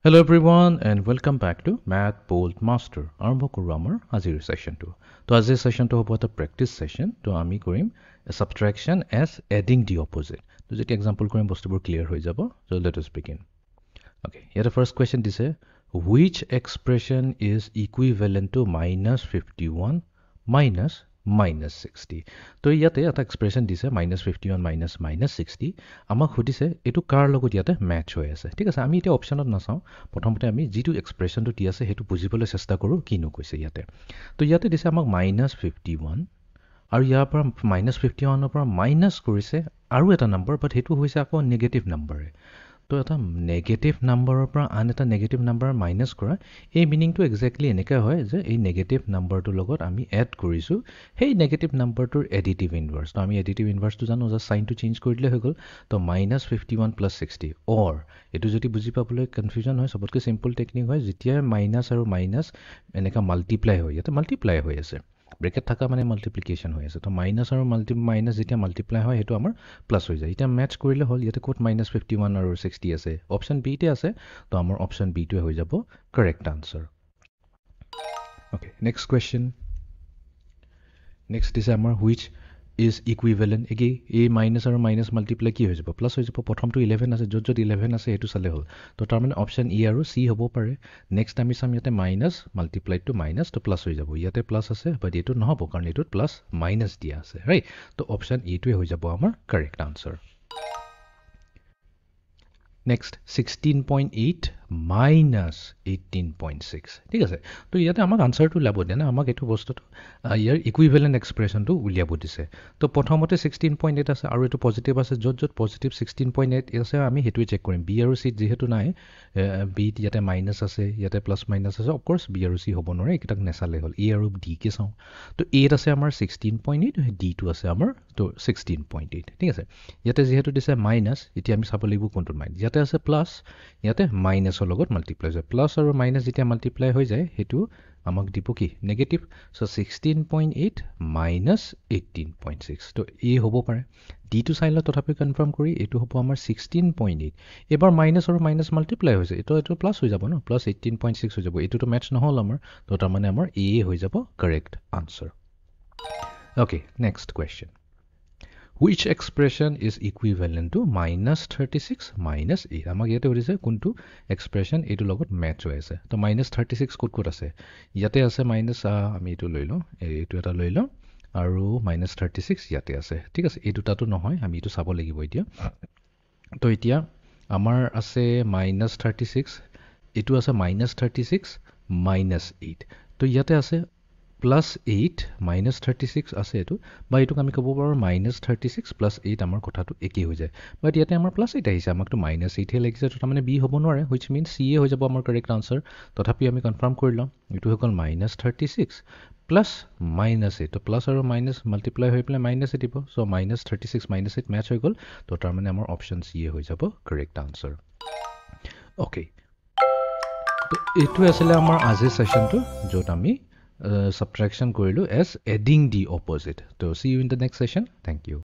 Hello everyone and welcome back to Math Bold Master. আৰম্ভ কৰোঁ আমাৰ আজিৰ সেশনটো। তো আজিৰ সেশনটো হ'ব এটা প্ৰেক্টিস সেশন। তো আমি কৰিম subtraction as adding the opposite. তো যেতিয়া এক্সাম্পল কৰিম বস্তুবোৰ ক্লিয়াৰ হৈ যাব। So let us begin. Okay, here the first question দিছে which expression is equivalent to minus 51 minus minus 60. তো ইয়াতে এটা এক্সপ্ৰেছন দিছে minus 51 minus minus 60 আমাক সুধিছে এটো কাৰ লগত ইয়াতে ম্যাচ হৈ আছে ঠিক আছে আমি এটা অপচনত নাচাও প্ৰথমতে আমি যেটো এক্সপ্ৰেছনটো দি আছে হেতু বুজিবলৈ চেষ্টা কৰো কিনো কৈছে ইয়াতে তো ইয়াতে দিছে আমাক minus 51 আৰু ইয়াৰ পৰা minus 51 ৰ পৰা মাইনাস কৰিছে আৰু এটা নম্বৰ বাট হেতু হৈছে আকৌ নেগেটিভ নম্বৰ তো এটা নেগেটিভ নম্বৰৰ পৰা আন এটা নেগেটিভ নম্বৰ মাইনাস কৰা এই মিনিংটো এক্স্যাক্টলি এনেকা হয় যে এই নেগেটিভ নম্বৰটোৰ লগত আমি এড কৰিছো সেই নেগেটিভ নম্বৰটোৰ এডিটিভ ইনভাৰ্স তো আমি এডিটিভ ইনভাৰ্সটো জানো যে সাইনটো চেঞ্জ কৰিলে হৈ গল তো -51 + 60 অৰ এটো যদি বুজি পাবলৈ কনফিউজন হয় সবতকৈ সিম্পল টেকনিক হয় যেতিয়া মাইনাস আৰু মাইনাস এনেকা মাল্টিপ্লাই হয় ইয়াতে মাল্টিপ্লাই হৈ আছে ব্ৰেকেট থাকা মানে মাল্টিপ্লিকেশন হৈ আছে তো মাইনাস আৰু মাইনাস যেতিয়া মাল্টিপ্লাই হয় হেতু আমাৰ প্লাস হৈ যায় এটা ম্যাচ কৰিলে হল ইয়াতে কোট -51 আৰু 60 আছে অপচন বি তে আছে তো আমাৰ অপচন বি টো হৈ যাব correct answer okay next question next is আমাৰ which is equivalent এগে a minus আৰু minus multiply কি হৈ যাব প্লাস হৈ যাব প্ৰথমটো 11 আছে যত 11 আছে হেতু চালে হল তো তাৰ মানে অপচন ই আৰু সি হ'ব পাৰে নেক্সট আমি সাম ইয়াতে মাইনাস মাল্টিপ্লাই টু মাইনাস তো প্লাস হৈ যাব ইয়াতে প্লাস আছে বাট এটো নহব কাৰণ এটোত প্লাস মাইনাস দিয়া আছে ৰাইট তো অপচন ই টোৱে হৈ যাব আমাৰ কারেক্ট আনসার Next 16.8 minus 18.6 ঠিক আছে তো ইয়াতে আমাক আনসারটো লাভ দিয়া না আমাক এটো বস্তুটো ইয়াৰ ইকুইভ্যালেন্ট এক্সপ্ৰেছনটো উলিয়াব দিছে তো প্ৰথমতে 16.8 আছে আৰু এটো পজিটিভ আছে যত পজিটিভ 16.8 আছে আমি হেতুই চেক কৰিম বি আৰু সি যেহেতু নাই বি ইয়াতে মাইনাস আছে ইয়াতে প্লাস মাইনাস আছে অফ কোর্স বি আৰু সি হ'ব নৰে এটাক নেচালে হল এ আৰু ডি কে চাও তো এ আছে আমাৰ 16.8 ডি টো আছে আমাৰ তো 16.8 ঠিক আছে ইয়াতে যেহেতু দিছে মাইনাস এতিয়া আমি চাব লাগিব কোনটো মাইনাস ইয়াতে আছে প্লাস ইয়াতে মাইনাসৰ লগত মাল্টিপ্লাই হয় প্লাস আৰু মাইনাস যেতিয়া মাল্টিপ্লাই হৈ যায় হেতু আমাক দিব কি নেগেটিভ সো 16.8 minus 18.6 তো এ হ'ব পাৰে ডি টো চাইলে তথাপি কনফাৰ্ম কৰি এটো হ'ব আমাৰ 16.8 এবাৰ মাইনাস আৰু মাইনাস মাল্টিপ্লাই হৈছে এটো প্লাস হৈ যাব ন প্লাস 18.6 হৈ যাব এটো তো ম্যাচ নহল আমাৰ তো তাৰ মানে আমাৰ এ হৈ যাব correct answer okay next question Which expression is equivalent to minus 36 minus 8? আমাক ইয়াতে উৰিছে কোনটো এক্সপ্ৰেছন এটো লগত ম্যাচ হৈ আছে তো minus 36 কোট আছে ইয়াতে আছে মাইনাস আমি এটো লৈ লওঁ এটো এটা লৈ লওঁ আৰু minus 36 ইয়াতে আছে ঠিক আছে এই দুটাটো নহয় আমি এটো চাব লাগিব এতিয়া তো এতিয়া আমাৰ আছে minus 36 এটো আছে minus 36 minus 8 তো ইয়াতে আছে plus 8 minus 36 আছে এটো বা এটোক আমি কব পাৰো minus 36 plus 8 আমাৰ কথাটো একে হৈ যায় বাট ইয়াতে আমাৰ plus 8 আহিছে আমাক তো minus 8 হে লাগিছে তো মানে বি হ'ব নোৱাৰে which means c হৈ যাব আমাৰ কাৰেক্ট আনসাৰ তথাপি আমি কনফাৰ্ম কৰিলাম এটো হৈ গল minus 36 plus minus 8 তো প্লাস আৰু মাইনাস মাল্টিপ্লাই হৈ পেলে মাইনাস দিব সো minus 36 minus 8 ম্যাচ হৈ গল তো তাৰ মানে আমাৰ অপচন সি হৈ যাব কাৰেক্ট আনসাৰ ওকে তো এটো আছিল আমাৰ আজিৰ সেশনটো যত আমি subtraction কৰিলো as adding the opposite. So see you in the next session. Thank you.